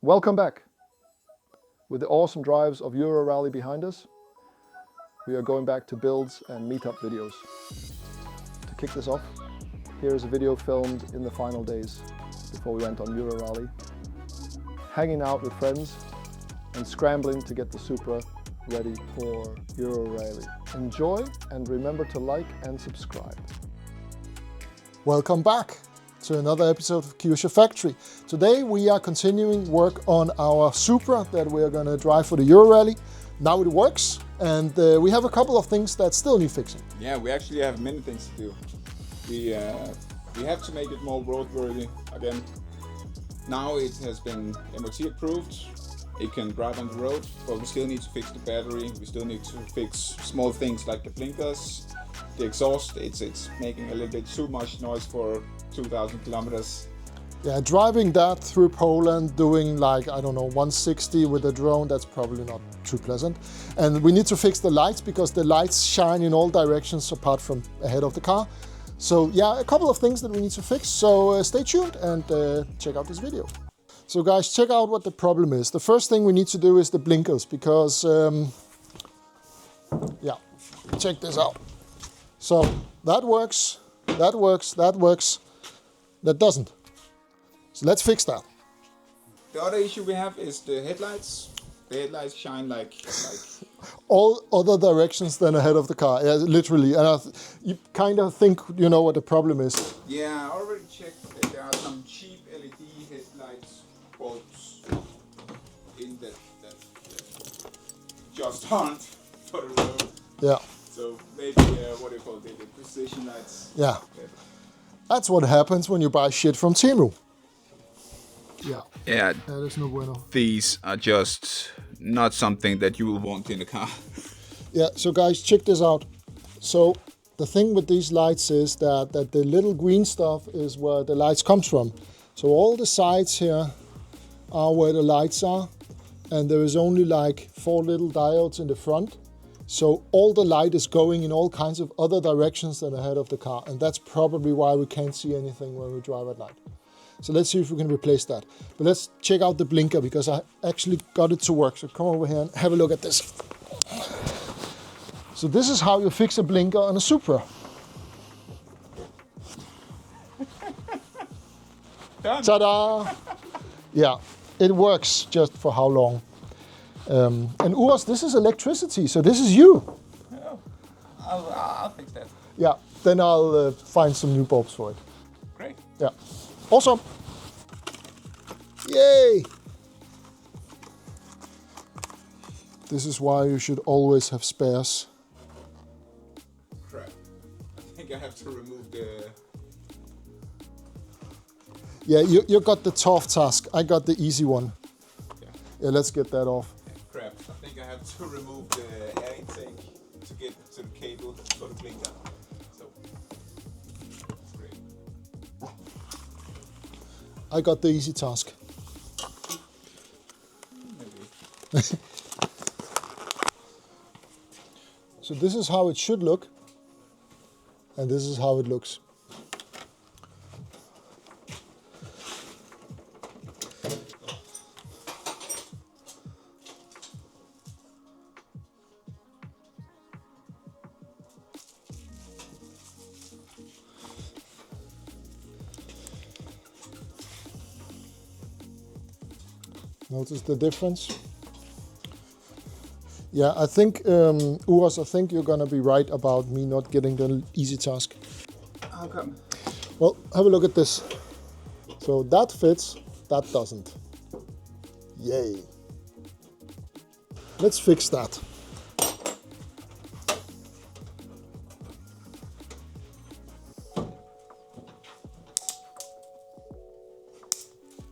Welcome back. With the awesome drives of Euro Rally behind us, we are going back to builds and meetup videos. To kick this off, here is a video filmed in the final days before we went on Euro Rally, hanging out with friends and scrambling to get the Supra ready for Euro Rally. Enjoy and remember to like and subscribe. Welcome back to another episode of KyushaFactory. Today we are continuing work on our Supra that we are going to drive for the Euro Rally. Now it works, and we have a couple of things that still need fixing. Yeah, we actually have many things to do. We have to make it more roadworthy again. Now it has been MOT approved. It can drive on the road, but we still need to fix the battery. We still need to fix small things like the blinkers, the exhaust. It's making a little bit too much noise for 2,000 kilometers. Yeah, driving that through Poland, doing like, I don't know, 160 with a drone, that's probably not too pleasant. And we need to fix the lights because the lights shine in all directions apart from ahead of the car. So yeah, a couple of things that we need to fix. So stay tuned and check out this video. So guys, check out what the problem is. The first thing we need to do is the blinkers because, yeah, check this out. So that works, that works, that works, that doesn't. So let's fix that. The other issue we have is the headlights. The headlights shine like all other directions than ahead of the car, yeah, literally. And you kind of think you know what the problem is. Yeah, I already checked. There are some cheap LED headlights bulbs in that just aren't for the road. Yeah. So maybe what do you call it? The precision lights. Yeah. That's what happens when you buy shit from Temu. Yeah. Yeah. That is no bueno. These are just not something that you will want in a car. Yeah, so guys, check this out. So the thing with these lights is that the little green stuff is where the lights comes from. So all the sides here are where the lights are, and there is only like 4 little diodes in the front. So all the light is going in all kinds of other directions than ahead of the car, and that's probably why we can't see anything when we drive at night. So let's see if we can replace that. But let's check out the blinker because I actually got it to work. So come over here and have a look at this. So this is how you fix a blinker on a Supra. Ta-da! Yeah, it works just for how long. And Urs, this is electricity, so this is you. Oh, I'll fix that. Yeah, then I'll find some new bulbs for it. Great. Yeah. Awesome. Yay! This is why you should always have spares. Crap. I think I have to remove the... Yeah, you got the tough task. I got the easy one. Yeah, let's get that off. Crap. I think I have to remove the air intake to get to the cable for the blinker. So, great. I got the easy task. Maybe. So this is how it should look. And this is how it looks. Notice the difference? Yeah, I think, Urs, I think you're gonna be right about me not getting the easy task. How come? Well, have a look at this. So that fits, that doesn't. Yay. Let's fix that.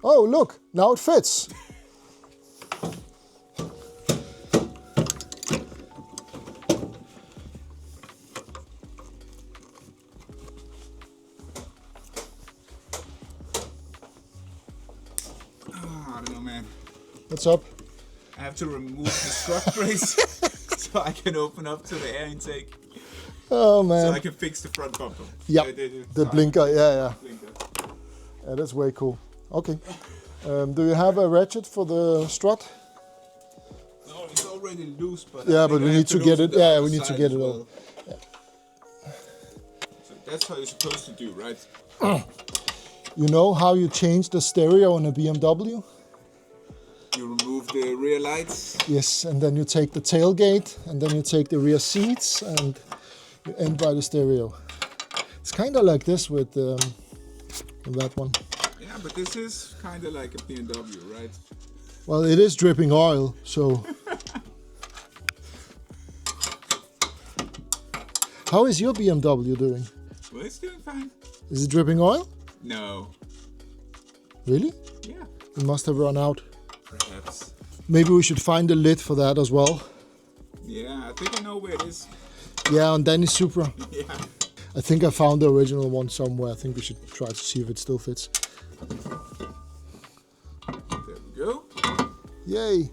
Oh, look, now it fits. I don't know, man. What's up? I have to remove the strut brace so I can open up to the air intake. Oh man. So I can fix the front bumper. Yeah, the blinker, yeah. Blinker. Yeah, that's way cool. Okay. Do you have a ratchet for the strut? No, it's already loose, but Yeah, I but think we I need have to to get loosen it. the Yeah, other we need to side get as it well. all. So that's how you're supposed to do, right? You know how you change the stereo in a BMW? You remove the rear lights. Yes, and then you take the tailgate, and then you take the rear seats, and you end by the stereo. It's kind of like this with that one. Yeah, but this is kind of like a BMW, right? Well, it is dripping oil, so... How is your BMW doing? Well, it's doing fine. Is it dripping oil? No. Really? Yeah. It must have run out. Perhaps. Maybe we should find a lid for that as well. Yeah, I think I know where it is. Yeah, on Danny's Supra. Yeah. I think I found the original one somewhere. I think we should try to see if it still fits. There we go. Yay!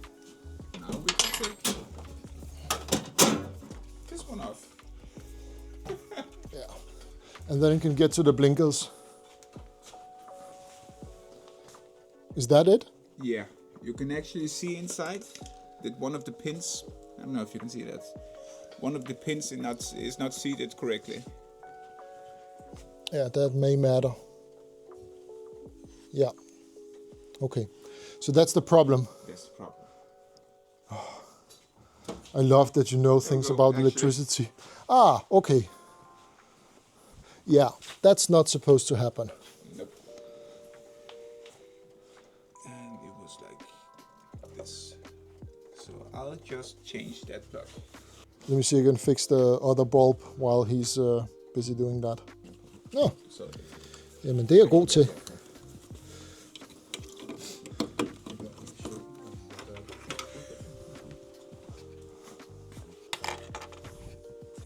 Now we can take this one off. Yeah. And then you can get to the blinkers. Is that it? Yeah, you can actually see inside that one of the pins, I don't know if you can see that, one of the pins is not seated correctly. Yeah, that may matter. Yeah. Okay. So that's the problem. That's the problem. I love that you know things go, about actually. electricity. Ah, okay. Yeah, that's not supposed to happen. Nope. And it was like this. So I'll just change that plug. Let me see if I can fix the other bulb while he's busy doing that. Nå, So jamen det er jeg god til.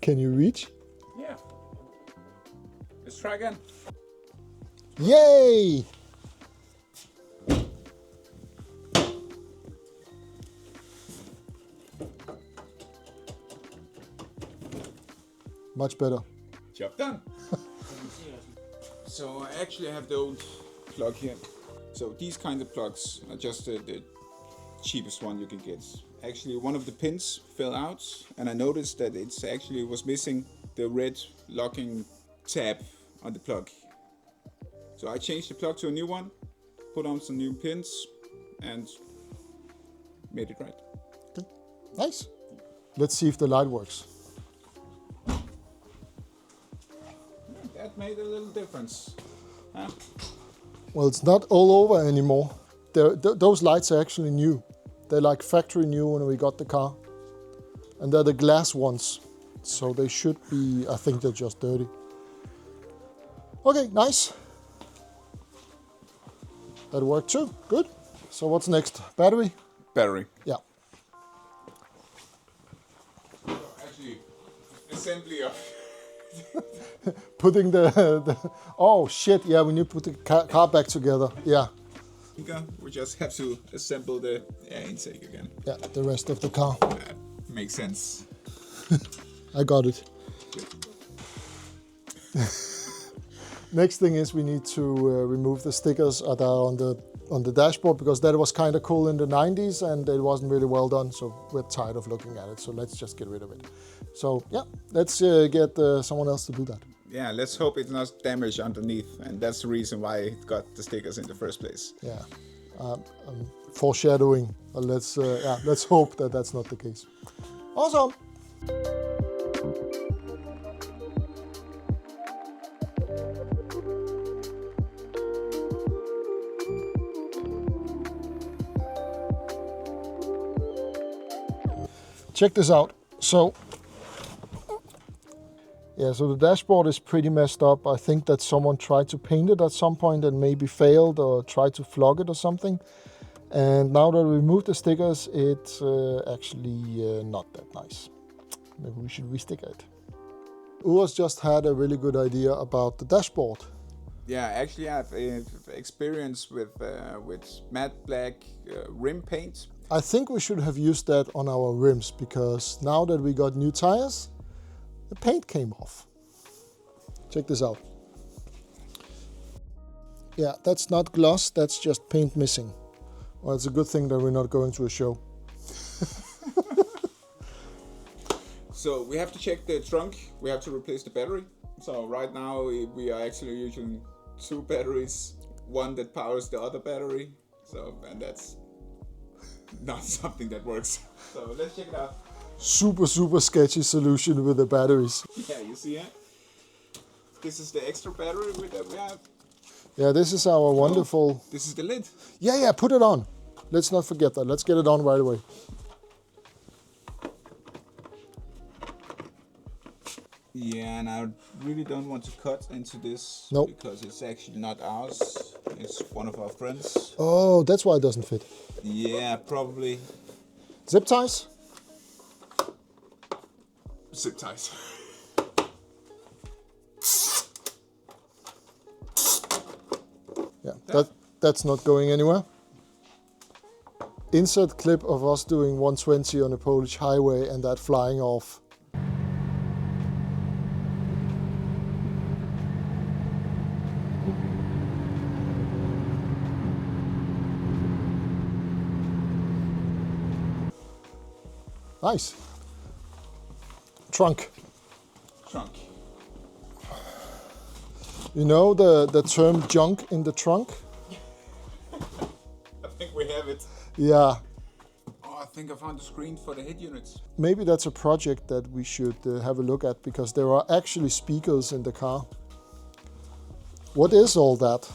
Can you reach? yeah. Let's try again. Yay! Much better. Job done. So I actually have the old plug here. So these kind of plugs are just the cheapest one you can get. Actually, one of the pins fell out, and I noticed that it's actually was missing the red locking tab on the plug. So I changed the plug to a new one, put on some new pins, and made it right. Okay. Nice. Let's see if the light works. That made a little difference. Huh? Well, it's not all over anymore. Those lights are actually new. They're like factory new when we got the car. And they're the glass ones. So they should be, I think they're just dirty. Okay, nice. That worked too, good. So what's next? Battery? Battery. Yeah. Actually, assembly of. Putting the oh shit, yeah, we need to put the car back together. Yeah. We just have to assemble the air intake again. Yeah, the rest of the car. Makes sense. I got it. Next thing is we need to remove the stickers that are on the dashboard, because that was kind of cool in the 90s and it wasn't really well done, so we're tired of looking at it, so let's just get rid of it. So yeah, let's get someone else to do that. Yeah, let's hope it's not damaged underneath, and that's the reason why it got the stickers in the first place. Yeah, foreshadowing. Let's hope that that's not the case. Awesome. Check this out. So the dashboard is pretty messed up. I think that someone tried to paint it at some point and maybe failed or tried to flog it or something. And now that we removed the stickers, it's actually not that nice. Maybe we should resticker it. Urs just had a really good idea about the dashboard. Yeah, actually I have experience with matte black rim paint. I think we should have used that on our rims, because now that we got new tires, the paint came off. Check this out. Yeah, that's not gloss, that's just paint missing. Well, it's a good thing that we're not going to a show. So we have to check the trunk. We have to replace the battery. So right now we are actually using 2 batteries, one that powers the other battery. So, and that's not something that works. So let's check it out. Super sketchy solution with the batteries. Yeah, you see it? This is the extra battery that we have. Yeah, this is our wonderful... This is the lid. Yeah, put it on. Let's not forget that. Let's get it on right away. Yeah, and I really don't want to cut into this. Nope. Because it's actually not ours. It's one of our friends. Oh, that's why it doesn't fit. Yeah, probably. Zip ties? Zip ties. Yeah, that's not going anywhere. Insert clip of us doing 120 on a Polish highway and that flying off. Nice. Trunk. Trunk. You know the term junk in the trunk? I think we have it. Yeah. Oh, I think I found the screen for the head units. Maybe that's a project that we should have a look at, because there are actually speakers in the car. What is all that?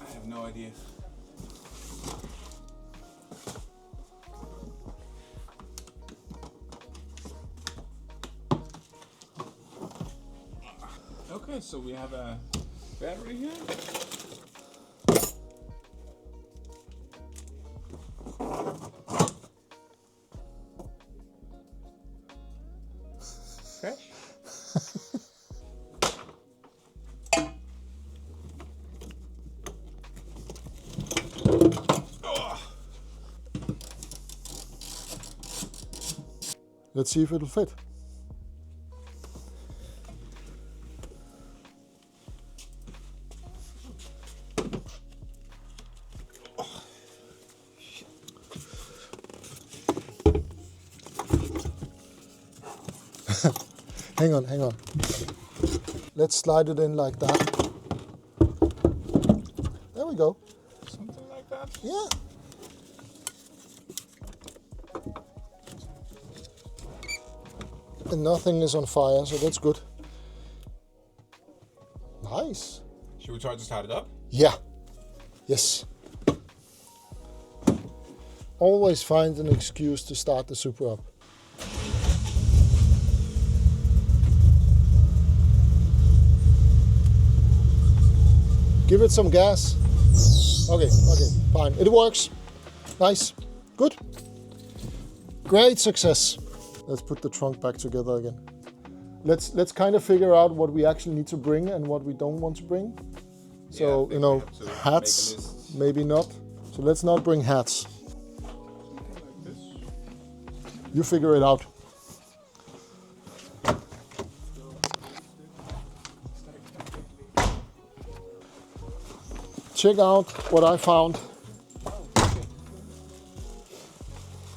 I have no idea. Okay, so we have a battery here. Fresh. Let's see if it'll fit. Hang on. Let's slide it in like that. There we go. Something like that. Yeah. And nothing is on fire, so that's good. Nice. Should we try to start it up? Yeah. Yes. Always find an excuse to start the Supra up. Give it some gas. Okay, fine. It works. Nice. Good. Great success. Let's put the trunk back together again. Let's kind of figure out what we actually need to bring and what we don't want to bring. So, you know, hats, maybe not. So let's not bring hats. You figure it out. Check out what I found.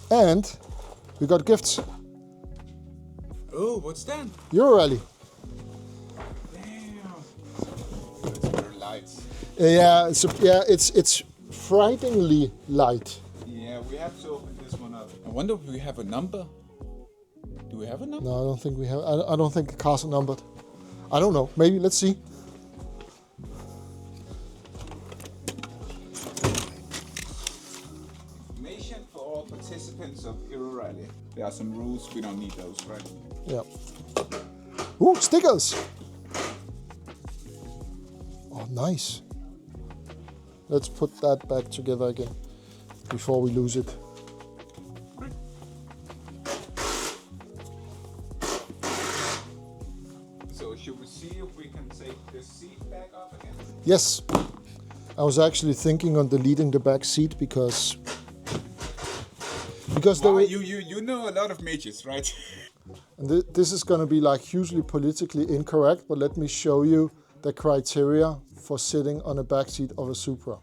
And we got gifts. Oh, what's that? Eurorally. Damn. It's very light. Yeah, it's frighteningly light. Yeah, we have to open this one up. I wonder if we have a number. Do we have a number? No, I don't think we have. I don't think the cars are numbered. I don't know. Maybe. Let's see. Information for all participants of Euro Rally. There are some rules. We don't need those, right? Yeah. Ooh, stickers. Oh, nice. Let's put that back together again before we lose it. So should we see if we can take the seat back up again? Yes. I was actually thinking on deleting the back seat because Wow, you know a lot of majors, right? this is going to be like hugely politically incorrect, but let me show you the criteria for sitting on the back seat of a Supra.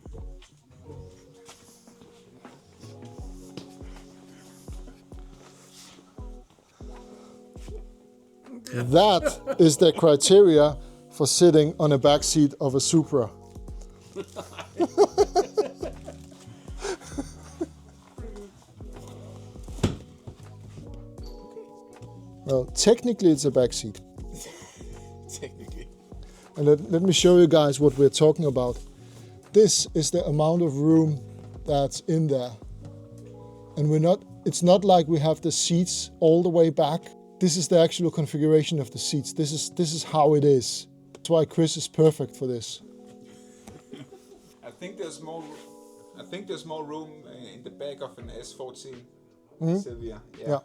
That is the criteria for sitting on the back seat of a Supra. Well, technically it's a back seat. Technically. And let me show you guys what we're talking about. This is the amount of room that's in there. And it's not like we have the seats all the way back. This is the actual configuration of the seats. This is how it is. That's why Chris is perfect for this. I think there's more room in the back of an S14 Silvia. Yeah.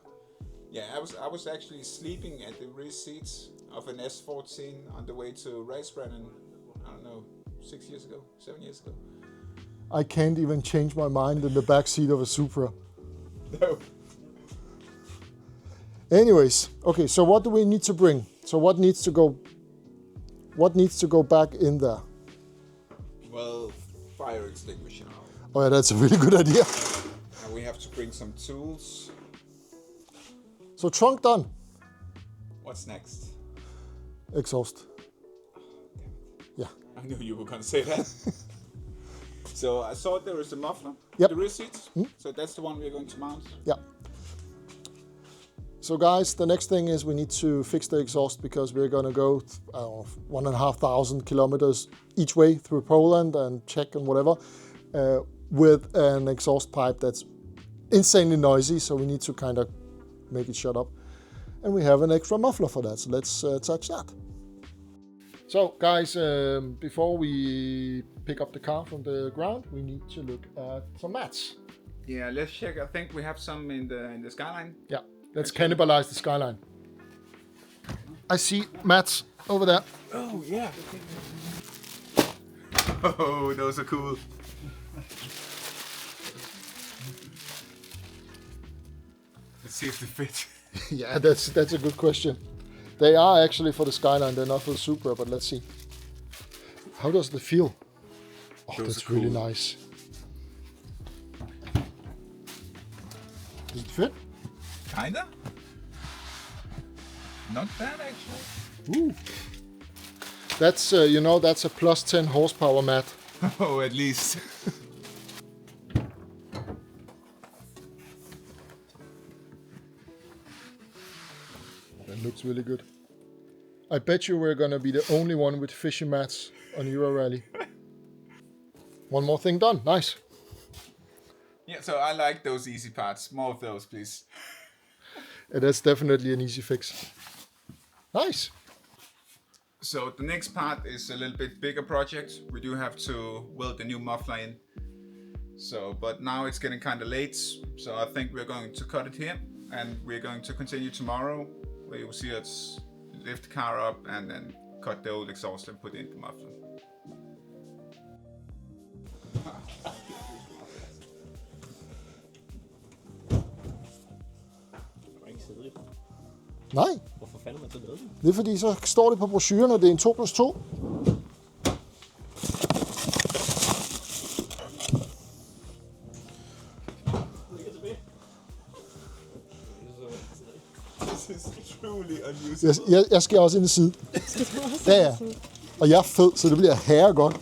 Yeah, I was actually sleeping at the rear seats of an S14 on the way to Racebrand, I don't know, 7 years ago. I can't even change my mind in the back seat of a Supra. No. Anyways, okay, so what do we need to bring? So what needs to go back in there? Well, fire extinguisher. Oh yeah, that's a really good idea. And we have to bring some tools. So trunk done. What's next? Exhaust. Yeah. I knew you were gonna say that. So I saw there is a muffler. Yep. The rear seats. So that's the one we're going to mount. Yeah. So guys, the next thing is we need to fix the exhaust because we're gonna go 1,500 kilometers each way through Poland and Czech and whatever with an exhaust pipe that's insanely noisy. So we need to kind of make it shut up. And we have an extra muffler for that. So let's touch that. So guys, before we pick up the car from the ground, we need to look at some mats. Yeah, let's check. I think we have some in the Skyline. Yeah, let's cannibalize the Skyline. I see mats over there. Oh yeah. Oh, those are cool. Let's see if they fit. Yeah, that's a good question. They are actually for the Skyline, they're not for the Supra, but let's see. How does it feel? Oh, Those that's are really cool. nice. Does it fit? Kinda. Not bad actually. Ooh. That's, that's a plus 10 horsepower mat. Oh, at least. That looks really good. I bet you we're gonna be the only one with fishing mats on Euro Rally. One more thing done, nice. Yeah, so I like those easy parts. More of those, please. That's definitely an easy fix. Nice. So the next part is a little bit bigger project. We do have to weld the new muffler in. So, but now it's getting kind of late. So I think we're going to cut it here. And we're going to continue tomorrow, where you will see us lift the car up and then cut the old exhaust and put in the muffler. Nej, Hvorfor fanden man så lavet den? det er fordi, så står det på brochuren, at det er en 2+2. This is truly unusual. Jeg skal også ind i side. Ja. Og jeg er fed, så det bliver herregodt.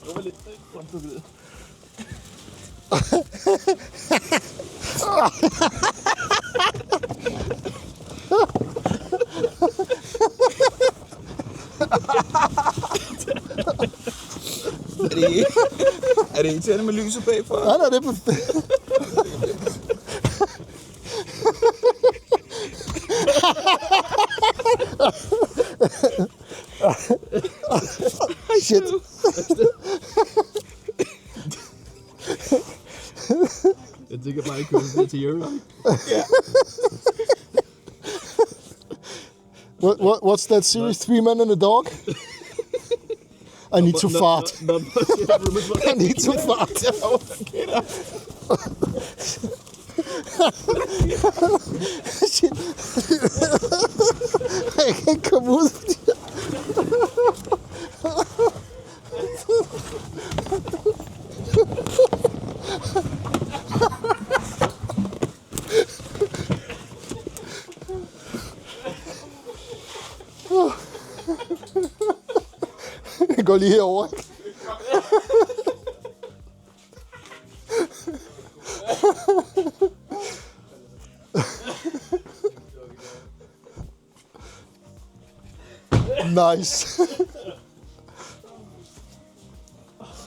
Det var lidt grundlukket. Er det irriterende med lyset bagfra? Nej, det er perfekt. Shit. Jeg tænker bare, at købe det til Euro. Ja. What's that series? 3 Men and a Dog? I need to fart. I need to fart. Shit. Jeg kan ikke komme ud. Jeg går lige herover. Nice.